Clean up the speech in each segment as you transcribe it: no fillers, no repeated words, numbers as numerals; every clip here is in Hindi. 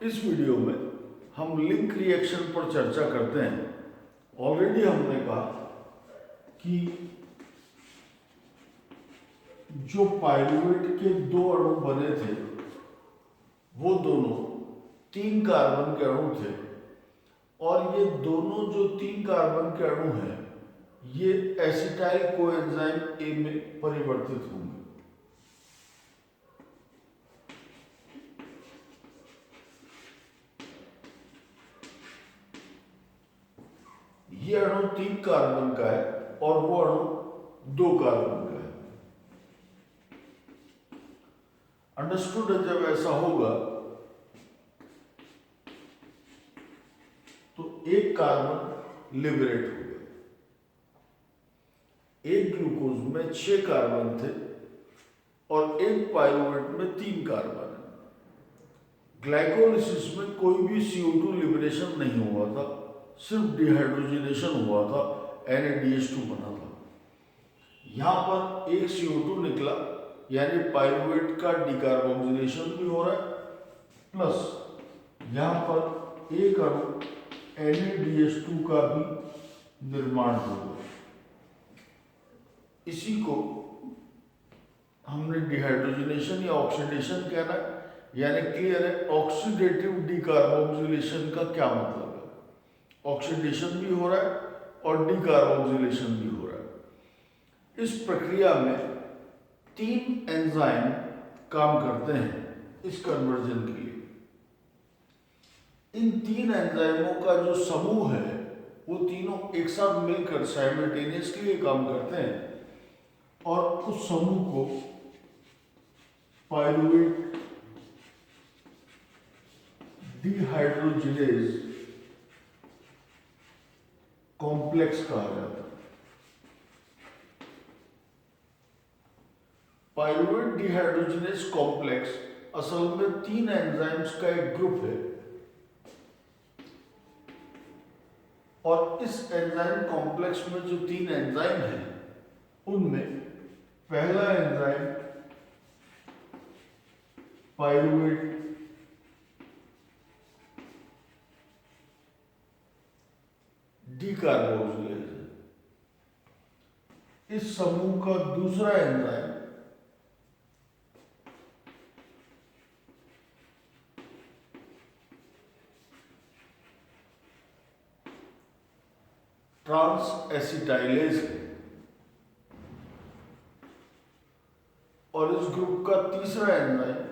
इस वीडियो में हम लिंक रिएक्शन पर चर्चा करते हैं। ऑलरेडी हमने कहा कि जो पाइरुवेट के दो अणु बने थे वो दोनों 3 कार्बन के अणु थे और ये दोनों जो 3 कार्बन के अणु हैं ये एसिटाइल कोएंजाइम ए में परिवर्तित होंगे। ये अणु 3 कार्बन का है और वो अणु 2 कार्बन का है। अंडरस्टूड है, जब ऐसा होगा तो एक कार्बन लिबरेट हो गया। एक ग्लूकोज में 6 कार्बन थे और एक पाइरुवेट में 3 कार्बन है। ग्लाइकोलिसिस में कोई भी CO2 लिबरेशन नहीं हुआ था, सिर्फ डिहाइड्रोजनेशन हुआ था, NaDH2 बना था। यहां पर एक CO2 निकला यानी पाइरुवेट का डिकार्बोक्सिलेशन भी हो रहा है, प्लस यहां पर एक अणु NaDH2 का भी निर्माण होगा। इसी को हमने डिहाइड्रोजनेशन या ऑक्सीडेशन कहना है, यानी क्लियर है ऑक्सीडेटिव डिकार्बोक्सिलेशन का क्या मतलब है। ऑक्सीडेशन भी हो रहा है और डिकार्बोक्सिलेशन भी हो रहा है। इस प्रक्रिया में 3 एंजाइम काम करते हैं इस कन्वर्जन के लिए। इन 3 एंजाइमों का जो समूह है वो तीनों एक साथ मिलकर साइमल्टेनियसली काम करते हैं और उस समूह को पाइरुवेट डिहाइड्रोजिनेज कॉम्प्लेक्स कहा जाता है। पाइरुवेट डिहाइड्रोजिनेज कॉम्प्लेक्स असल में 3 एंजाइम्स का एक ग्रुप है और इस एंजाइम कॉम्प्लेक्स में जो 3 एंजाइम हैं उनमें पहला एंजाइम पाइरुवेट डिकार्बोक्सिलेज है। इस समूह का दूसरा एंजाइम ट्रांस एसिटाइलेज है और इस ग्रुप का तीसरा एंजाइम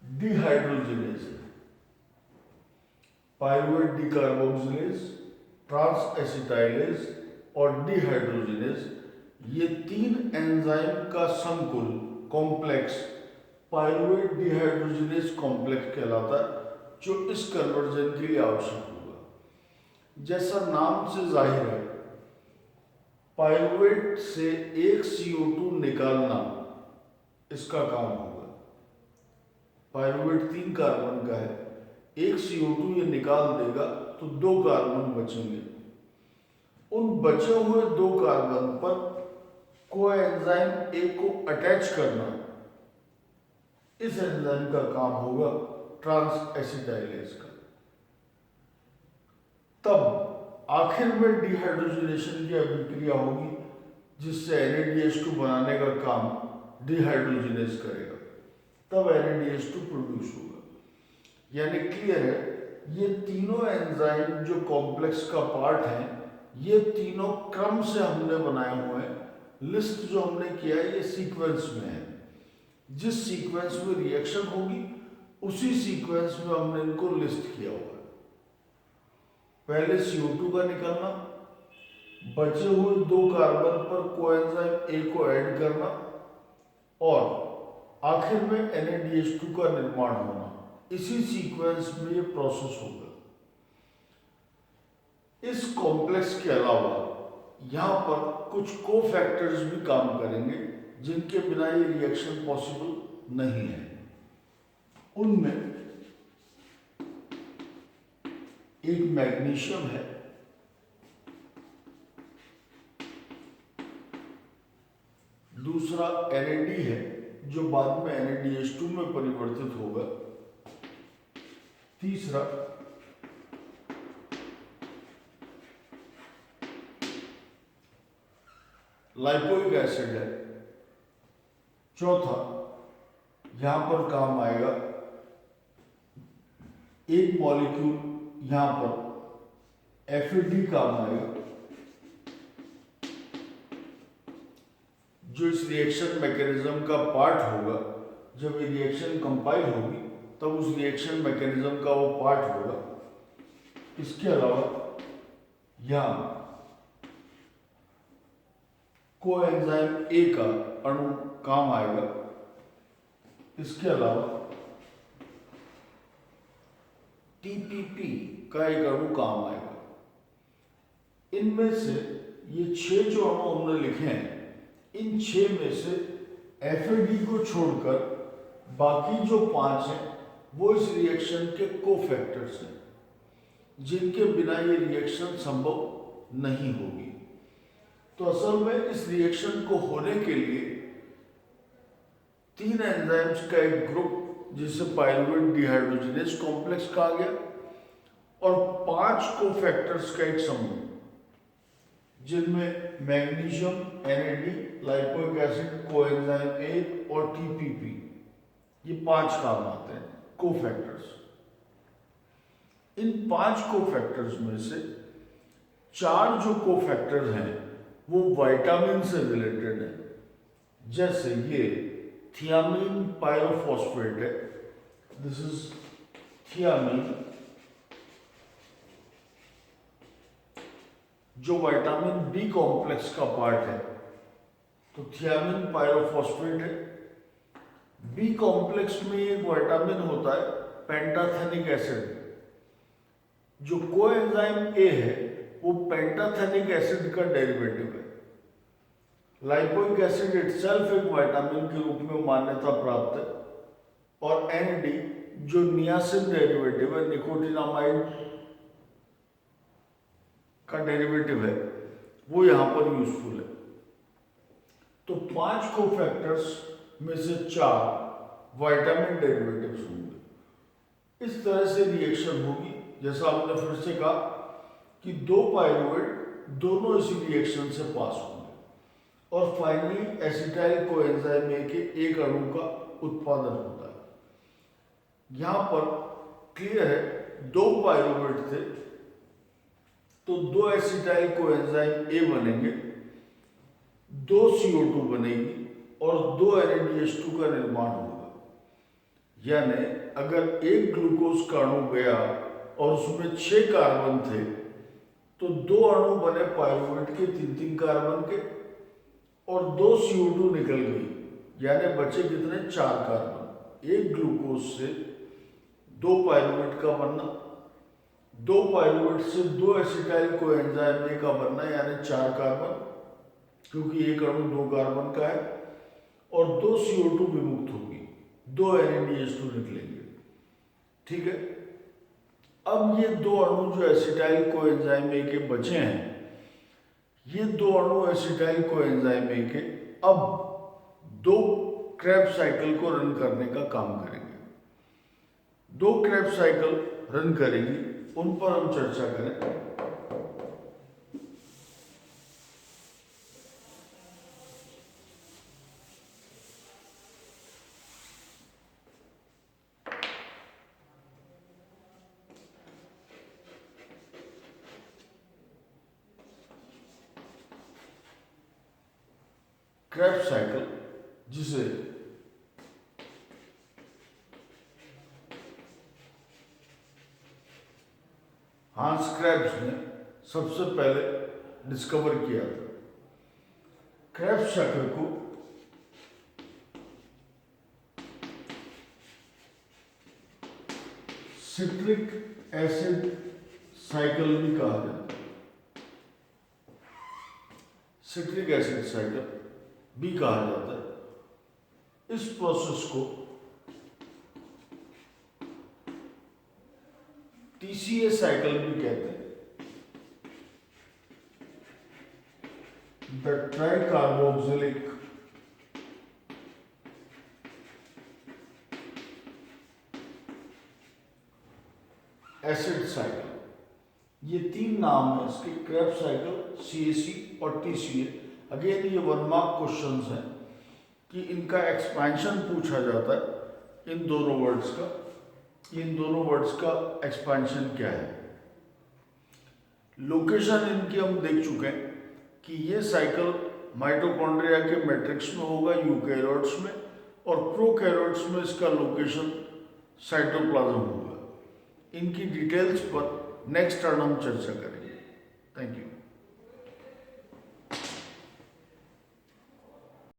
डिहाइड्रोजिनेज है। पाइरुवेट डिकार्बोक्सिलेज, ट्रांस एसिटाइलेज और डिहाइड्रोजिनेज, ये 3 एंजाइम का संकुल कॉम्प्लेक्स पाइरुवेट डिहाइड्रोजिनेज कॉम्प्लेक्स कहलाता है, जो इस कन्वर्जन के लिए आवश्यक होगा। जैसा नाम से जाहिर है, पाइरुवेट से एक CO2 निकालना इसका काम होगा। पाइरुवेट 3 कार्बन का है, एक CO2 ये निकाल देगा तो 2 कार्बन बचेंगे। उन बचे हुए 2 कार्बन पर कोएंजाइम A को अटैच करना, इस एंजाइम का काम होगा ट्रांस एसिटाइलेज का। तब आखिर में डिहाइड्रोजनेशन की अभिक्रिया होगी जिससे NaDH2 बनाने का काम डिहाइड्रोजिनेज करेगा, तब NaDH2 प्रोड्यूस होगा। यानी क्लियर है, ये तीनों एंजाइम जो कॉम्प्लेक्स का पार्ट हैं, ये तीनों क्रम से हमने बनाए हुए हैं। लिस्ट जो हमने किया है ये सीक्वेंस में है। जिस सीक्वेंस में रिएक्शन होगी उसी सीक्वेंस में हमने इनको लिस्ट किया हुआ है। पहले CO2 का निकलना, बचे हुए 2 कार्बन पर कोएंजाइम A को ऐड करना और आखिर में NaDH2 का निर्माण होना। इसी सीक्वेंस में ये प्रोसेस होगा। इस कॉम्प्लेक्स के अलावा यहां पर कुछ कोफैक्टर्स भी काम करेंगे जिनके बिना ये रिएक्शन पॉसिबल नहीं है। उनमें एक मैग्नीशियम है, दूसरा NAD है जो बाद में NADH2 में परिवर्तित होगा। तीसरा लाइपोइक एसिड है। चौथा यहां पर काम आएगा एक मॉलिक्यूल, यहां पर FAD काम आएगा जो इस रिएक्शन मैकेनिज्म का पार्ट होगा। जब ये रिएक्शन कंपाइल होगी तब उस रिएक्शन मैकेनिज्म का वो पार्ट होगा। इसके अलावा यहाँ कोएंजाइम A का अणु काम आएगा। इसके अलावा TPP का एक अणु काम आएगा। इनमें से ये 6 जो अणु हमने लिखे हैं, इन 6 में से FAD को छोड़कर बाकी जो 5 हैं वो इस रिएक्शन के कोफैक्टर्स हैं, जिनके बिना ये रिएक्शन संभव नहीं होगी। तो असल में इस रिएक्शन को होने के लिए 3 एंजाइम्स का एक ग्रुप जिसे पायरुवेट डिहाइड्रोजिनेज कॉम्प्लेक्स कहा गया और 5 कोफैक्टर्स का एक समूह जिनमें magnesium, NAD, lipoic acid, coenzyme A और TPP, ये 5 काम आते हैं कोफैक्टर्स। इन 5 कोफैक्टर्स में से 4 जो कोफैक्टर्स हैं वो विटामिन से रिलेटेड है। जैसे ये थियामीन पायरोफॉस्फेट है, दिस इज थियामीन, जो विटामिन B कॉम्प्लेक्स का पार्ट है। तो थियामीन पायरोफॉस्फेट है। B कॉम्प्लेक्स में एक विटामिन होता है पेंटाथेनिक एसिड। जो कोएंजाइम A है वो पेंटाथेनिक एसिड का डेरिवेटिव है। लाइपोइक एसिड इटसेल्फ एक विटामिन के रूप में मान्यता प्राप्त है और NAD जो नियासिन डेरिवेटिव है, निकोटिनामाइड का डेरिवेटिव है, वो यहां पर यूजफुल है। तो 5 कोफैक्टर्स में से 4 विटामिन डेरिवेटिव्स होंगे। इस तरह से रिएक्शन होगी। जैसा आपने फिर से कहा कि 2 पायरुवेट दोनों इसी रिएक्शन से पास होंगे और फाइनली एसिटाइल कोएंजाइम A के एक अणु का उत्पादन होता है। यहां पर क्लियर है 2 पायरुवेट थे तो 2 एसिटाइल कोएंजाइम A बनेंगे, 2 CO2 बनेगी और 2 NADH2 का निर्माण होगा। यानी अगर एक ग्लूकोज का अणु गया और उसमें 6 कार्बन थे तो 2 अणु बने पायरुवेट के 3-3 कार्बन के और 2 CO2 निकल गई, यानी बचे कितने 4 कार्बन। एक ग्लूकोज से 2 पायरुवेट का बनना, 2 पायरुवेट से 2 एसिटाइल कोएंजाइम A का बनना यानी 4 कार्बन, क्योंकि एक अणु 2 कार्बन का है, और 2 CO2 विमुक्त होगी, 2 NADH2 निकलेंगे। ठीक है। अब ये 2 अणु जो एसिटाइल कोएंजाइम A के बचे हैं, ये 2 अणु एसिटाइल कोएंजाइम A के अब 2 क्रेब्स साइकिल को रन करने का काम करेंगे। 2 क्रेब्स साइकिल रन करेंगी, उन पर हम चर्चा करें। क्रेब्स साइकिल, जिसे हांस क्रेब्स ने सबसे पहले डिस्कवर किया था। क्रेब्स साइकिल को सिट्रिक एसिड साइकिल भी कहा जाता है, सिट्रिक एसिड साइकिल भी कहा जाता है। इस प्रोसेस को TCA साइकिल भी कहते हैं। द ट्राई कार्बोक्सिलिक ये तीन नाम है इसके, क्रेब्स साइकिल, CAC और TCA। अगेन ये 1 मार्क क्वेश्चंस हैं कि इनका एक्सपेंशन पूछा जाता है इन दोनों वर्ड्स का, इन दोनों वर्ड्स का एक्सपेंशन क्या है। लोकेशन इनकी हम देख चुके हैं कि ये साइकिल माइटोकॉन्ड्रिया के मैट्रिक्स में होगा, यूकैरियोट्स में, और प्रोकैरियोट्स में इसका लोकेशन साइटोप्लाज्म होगा। इनकी डिटेल्स पर नेक्स्ट टर्न हम चर्चा करेंगे। Thank you.